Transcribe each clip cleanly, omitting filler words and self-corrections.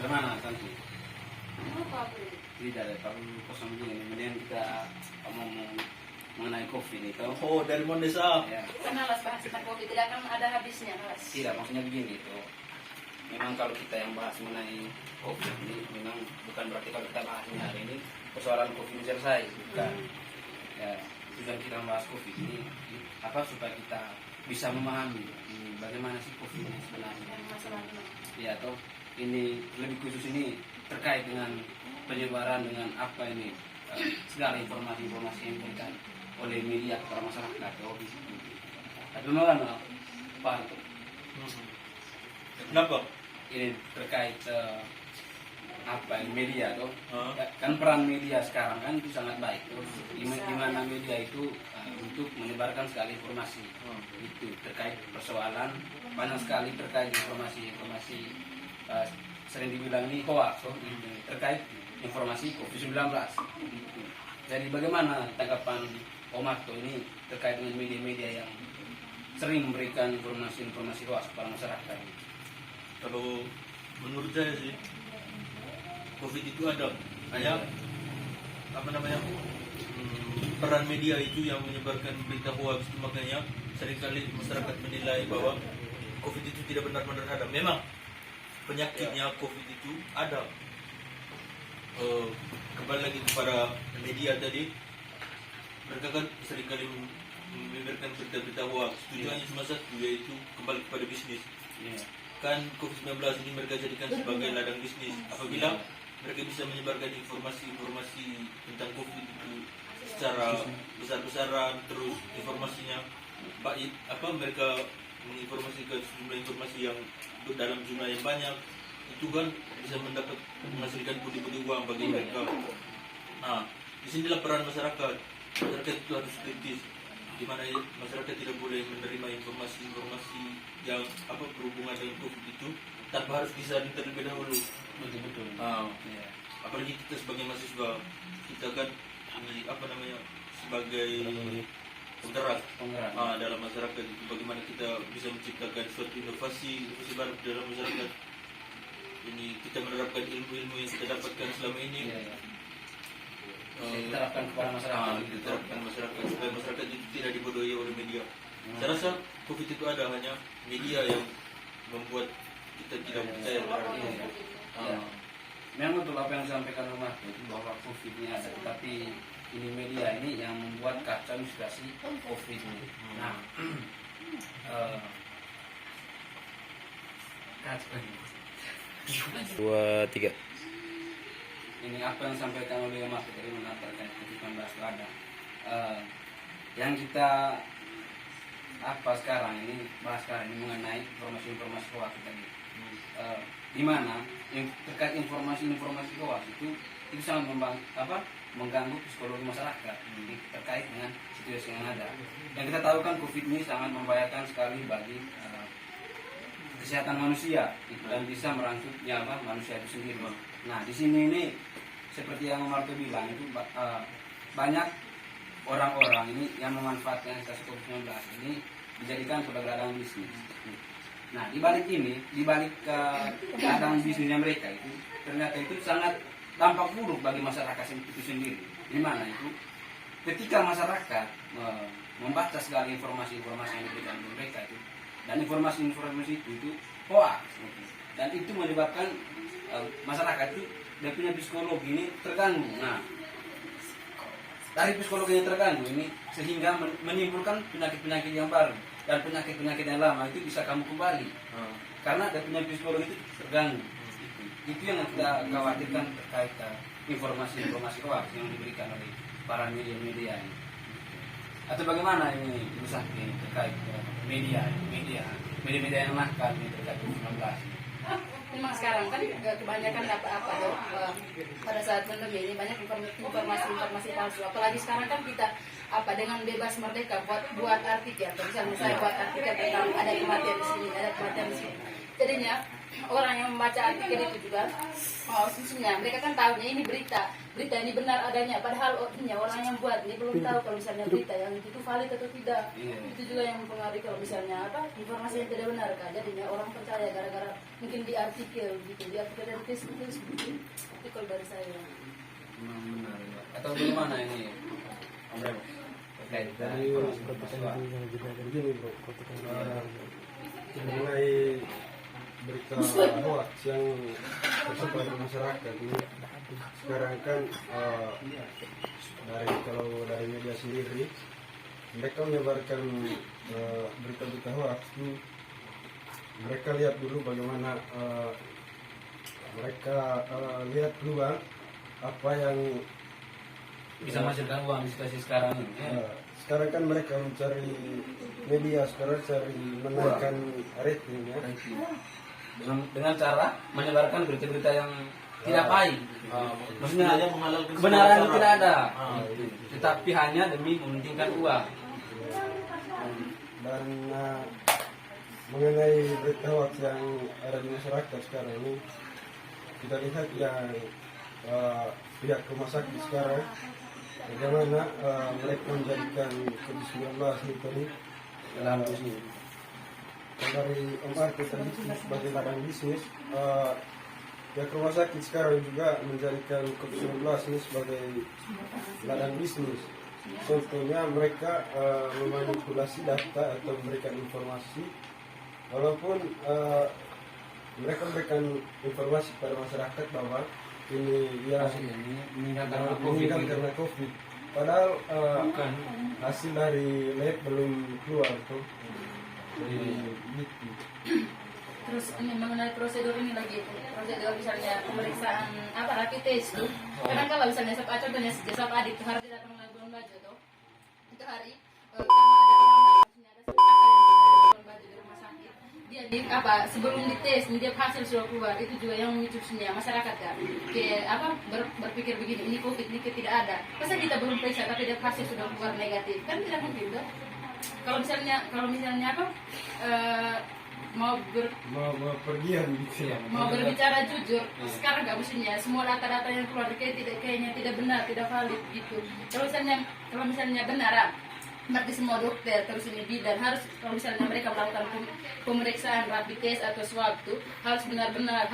Bagaimana Santi? Tidak ada terlalu kosong begini. Kemudian kita ngomong mengenai COVID itu. Oh, dari Mondesa. Ya. Karena las bahas tentang COVID tidak akan ada habisnya, Mas. Tidak, maksudnya begini itu. Memang kalau kita yang bahas mengenai COVID ini, memang bukan berarti kalau kita bahasnya hari ini persoalan COVID selesai, bukan. Ya, tujuan kita membahas COVID ini apa supaya kita bisa memahami bagaimana sih COVID ini sebenarnya. Ya, atau ini lebih khusus ini terkait dengan penyebaran dengan apa ini segala informasi-informasi yang diberikan oleh media kepada masyarakat. Tapi mana Pak? Kenapa? Ini terkait apa ini media tuh kan peran media sekarang kan itu sangat baik tuh di mana media itu untuk menyebarkan segala informasi itu terkait persoalan banyak sekali terkait informasi sering dibilang ini hoax terkait informasi COVID-19 gitu. Jadi bagaimana tanggapan Om Marto ini terkait dengan media-media yang sering memberikan informasi hoax kepada masyarakat? Kalau menurut saya sih COVID itu ada apa namanya peran media itu yang menyebarkan berita hoax itu, makanya seringkali masyarakat menilai bahwa COVID itu tidak benar-benar ada. Memang penyakitnya COVID itu ada. Kembali lagi kepada media tadi, mereka kan seringkali memberikan berita-berita hoax. Tujuannya cuma satu, yaitu kembali kepada bisnis. Kan COVID-19 ini mereka jadikan sebagai ladang bisnis. Apabila mereka bisa menyebarkan informasi-informasi tentang COVID itu secara besar-besaran, terus informasinya baik, mereka menginformasikan sejumlah informasi yang dalam jumlah yang banyak, itu kan bisa menghasilkan pundi-pundi uang bagi mereka. Nah, disinilah peran masyarakat. Masyarakat itu harus kritis, di mana masyarakat tidak boleh menerima informasi-informasi yang berhubungan dengan COVID itu tanpa harus disadari terlebih dahulu. Betul. Apalagi kita sebagai mahasiswa, kita kan sebagai penggerak dalam masyarakat itu, bagaimana kita bisa menciptakan suatu inovasi baru dalam masyarakat. Ini kita menerapkan ilmu-ilmu yang kita dapatkan selama ini. Diterapkan kepada masyarakat. Diterapkan masyarakat supaya masyarakat itu tidak dibodohi oleh media. Saya rasa COVID itu ada, hanya media yang membuat kita tidak percaya terhadap itu. Memang betul apa yang disampaikan Om Marto itu bahwa COVID ini ada, tapi ini media ini yang membuat kacau situasi COVID ini. Nah, dua tiga. Ini apa yang disampaikan oleh Om Marto tadi mengatakan COVID-19 ada. Yang kita sekarang ini bahas ini mengenai informasi-informasi hoax tadi. Di mana terkait informasi-informasi hoax itu sangat mengganggu psikologi masyarakat terkait dengan situasi yang ada. Yang kita tahu kan COVID ini sangat membahayakan sekali bagi kesehatan manusia dan bisa merangkul nyawa manusia itu sendiri. Nah, di sini ini seperti yang Marto bilang itu banyak orang-orang ini yang memanfaatkan kasus COVID-19 ini dijadikan sebagai ladang bisnis. Nah, di balik ladang bisnisnya mereka itu ternyata itu sangat dampak buruk bagi masyarakat itu sendiri. Di mana itu ketika masyarakat membaca segala informasi-informasi yang diberikan oleh mereka itu, dan informasi-informasi itu hoax, dan itu menyebabkan masyarakat itu dia punya psikologi ini terganggu. Nah, dari psikologinya terganggu ini sehingga menimbulkan penyakit-penyakit yang baru, dan penyakit-penyakit yang lama itu bisa kamu kembali karena dia punya psikologi itu terganggu. Itu yang kita khawatirkan terkait informasi-informasi hoax yang diberikan oleh para media-media ini. Atau bagaimana ini Ibu Sakti terkait media yang nakal ini terkait COVID-19? Memang sekarang kan kebanyakan pada saat pandemi ini banyak informasi palsu. Apalagi sekarang kan kita dengan bebas merdeka buat artikel. Misalnya saya buat artikel tentang ada kematian di sini, ada kematian di sini. Jadinya orang yang membaca artikel itu juga, khususnya mereka kan tahunya ini berita ini benar adanya, padahal orang yang buat ini belum tahu kalau misalnya berita yang itu valid atau tidak. Itu juga yang mempengaruhi kalau misalnya informasi yang tidak benar kan, jadinya orang percaya gara-gara mungkin di artikel gitu, di artikel dari Facebook gitu. Itu kalau dari saya. Memang benar ya. Atau bagaimana ini Om Remo terkait dengan informasi mengenai berita hoax yang tersebar di masyarakat ini sekarang kan dari media sendiri mereka menyebarkan berita-berita hoax itu, mereka lihat dulu bagaimana mereka lihat peluang apa yang bisa menghasilkan uang di situasi sekarang ini. sekarang kan mereka mencari media, sekarang cari menaikkan ratingnya Dengan cara menyebarkan berita-berita yang tidak baik. Maksudnya Dia menghalalkan kebenaran segala tidak ada, itu. tetapi hanya demi mementingkan uang. Dan mengenai berita hoax yang ada di masyarakat sekarang ini, kita lihat yang pihak rumah sakit sekarang bagaimana mereka menjadikan COVID-19 ini Dalam bisnis. dari MRT terbukti sebagai ladang bisnis. Pihak rumah sakit sekarang juga menjadikan COVID-19 ini sebagai ladang bisnis. Contohnya mereka memanipulasi data atau memberikan informasi, walaupun mereka memberikan informasi pada masyarakat bahwa ini dia Ini meninggal meninggal karena COVID. Padahal hasil dari lab belum keluar tuh. Gitu. Terus ini mengenai prosedur ini lagi, prosedur misalnya pemeriksaan rapid test tuh. Kadang kalau misalnya contohnya sejak adik itu hari datang Labuan Bajo tuh, itu hari karena ada orang maksudnya ada kakak yang di Labuan Bajo di rumah sakit, dia di sebelum dites dia hasil sudah keluar, itu juga yang memicunya masyarakat kan, berpikir begini, ini COVID ini tidak ada, masa kita belum periksa tapi dia hasil sudah keluar negatif, kan tidak mungkin tuh. Kalau misalnya mau pergian gitu ya. mau berbicara jujur, sekarang nggak mestinya semua data-data yang keluar kayaknya tidak benar, tidak valid gitu. Kalau misalnya benar, berarti semua dokter terus ini bidan harus, kalau misalnya mereka melakukan pemeriksaan rapid test atau swab tuh harus benar-benar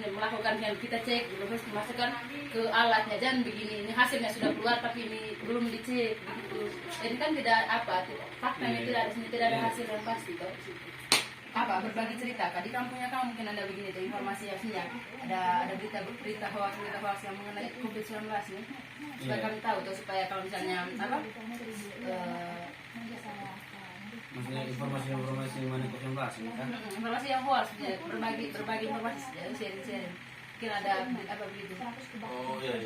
melakukan yang kita cek dulu, harus dimasukkan ke alatnya, jangan begini ini hasilnya sudah keluar tapi ini belum dicek gitu. Jadi kan faktanya tidak ada, tidak ada hasil yang pasti toh. Berbagi cerita di kampungnya kamu mungkin ada begini tuh informasi yang ada berita hoax yang mengenai COVID-19 nih, supaya kami tahu tuh, supaya kalau misalnya Maksudnya informasi mengenai COVID-19 ini kan? informasi yang hoax ya, berbagi informasi ya, sharing mungkin ada begitu. Oh iya.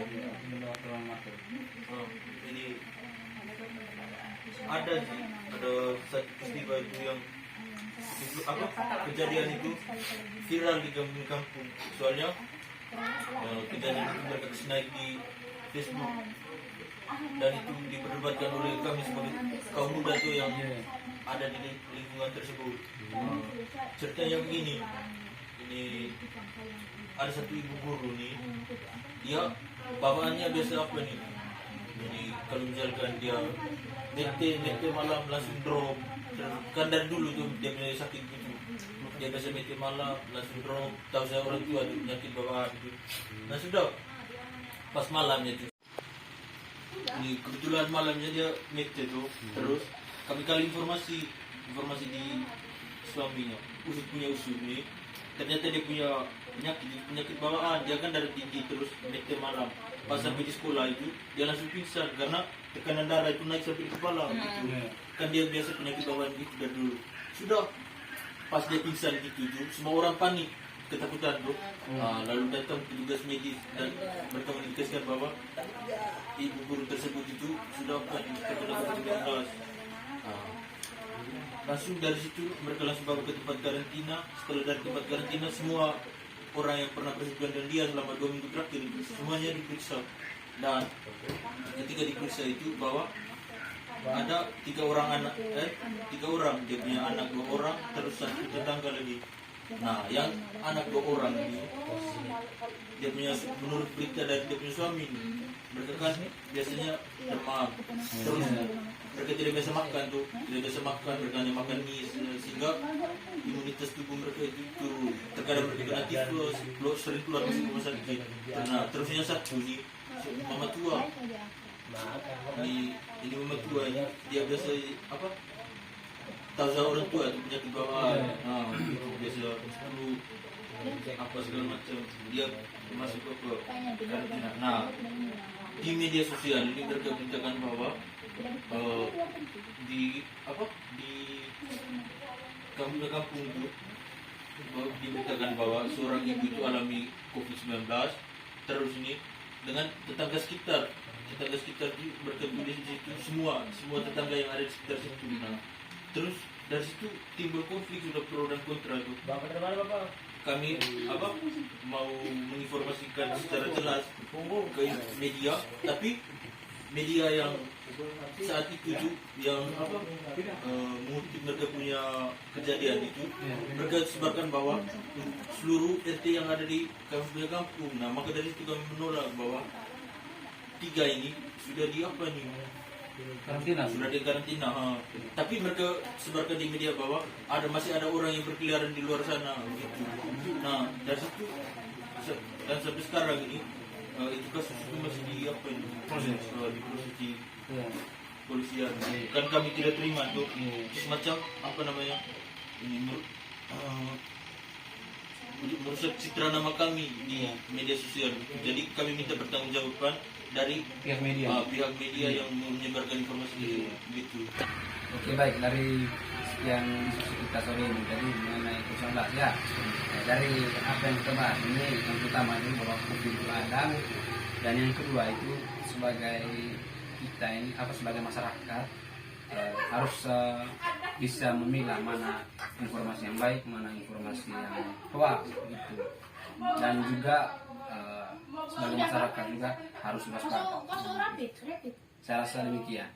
Ini ada satu peristiwa itu yang kejadian itu viral di kampung. Soalnya kejadian itu mereka naik di Facebook dan itu diperdebatkan oleh kami sebagai kaum muda tuh yang ada di lingkungan tersebut. Ceritanya begini, ini ada satu ibu guru nih, dia bawaannya biasa apa nih? Jadi kalau misalkan dia nete malam langsung drop, kan dari dulu tuh dia punya sakit gitu, dia biasa nete malam langsung drop, tahu saya orang tua ada penyakit bawaan gitu. Nah sudah pas malamnya tuh, ini kebetulan malamnya dia nete tuh, terus kami kali informasi di suaminya, punya usut nih, ternyata dia punya penyakit bawaan, dia kan dari tinggi terus nete malam. Pas sampai di sekolah itu dia langsung pingsan karena tekanan darah itu naik sampai di kepala gitu. Kan dia biasa penyakit bawaan gitu dari dulu. Sudah pas dia pingsan gitu tuh, semua orang panik, ketakutan tuh. Lalu datang petugas medis dan mereka mengindikasikan bahwa ibu guru tersebut itu sudah terkena COVID-19. Langsung dari situ mereka langsung bawa ke tempat karantina. Setelah dari tempat karantina, semua orang yang pernah berhubungan dengan dia selama 2 minggu terakhir semuanya diperiksa, dan ketika diperiksa itu bahwa ada 3 orang dia punya anak 2 orang, terus satu tetangga lagi Nah, yang anak 2 orang ini, dia punya, menurut berita dari dia punya suami ini, mereka kan biasanya demam, terus mereka tidak biasa makan tuh, tidak biasa makan, mereka hanya makan mie, sehingga imunitas tubuh mereka itu turun. Terkadang mereka kena tifus, sering keluar masuk rumah sakit. Nah, terus yang satu ini mama tua, ini mama tua ini, dia biasa apa? Tahu orang tua itu penyakit bawaan, nah itu biasa flu, apa segala macam, dia masuk ke karantina. Nah, di media sosial ini mereka beritakan bahwa di apa di kampung-kampung itu diberitakan bahwa seorang ibu itu alami COVID-19, terus ini dengan tetangga sekitar itu bertemu di situ, semua tetangga yang ada di sekitar situ. Nah, terus dari situ timbul konflik, sudah pro dan kontra itu. Kami apa mau menginformasikan secara jelas ke media, tapi media yang saat itu tuh yang apa mengutip mereka punya kejadian itu, mereka sebarkan bahwa seluruh RT yang ada di kampung. Nah, maka dari itu kami menolak bahwa 3 ini sudah di apa nih, Karantina. sudah di karantina. Tapi mereka sebarkan di media bahwa masih ada orang yang berkeliaran di luar sana gitu. Nah, dari situ dan sampai sekarang ini itu kasus itu masih di apa ini, di proses di polisian. Kan kami tidak terima tuh semacam apa namanya ini merusak citra nama kami di media sosial. Jadi kami minta pertanggungjawaban dari Pihak media. pihak media yang menyebarkan informasi gitu. Oke, baik, dari sekian diskusi kita sore ini tadi mengenai COVID-19 ya. Dari apa yang kita bahas ini, yang pertama ini bahwa COVID itu ada, dan yang kedua itu sebagai kita ini sebagai masyarakat harus bisa memilah mana informasi yang baik, mana informasi yang hoax gitu. Dan juga sebagai masyarakat juga harus waspada. Saya rasa demikian.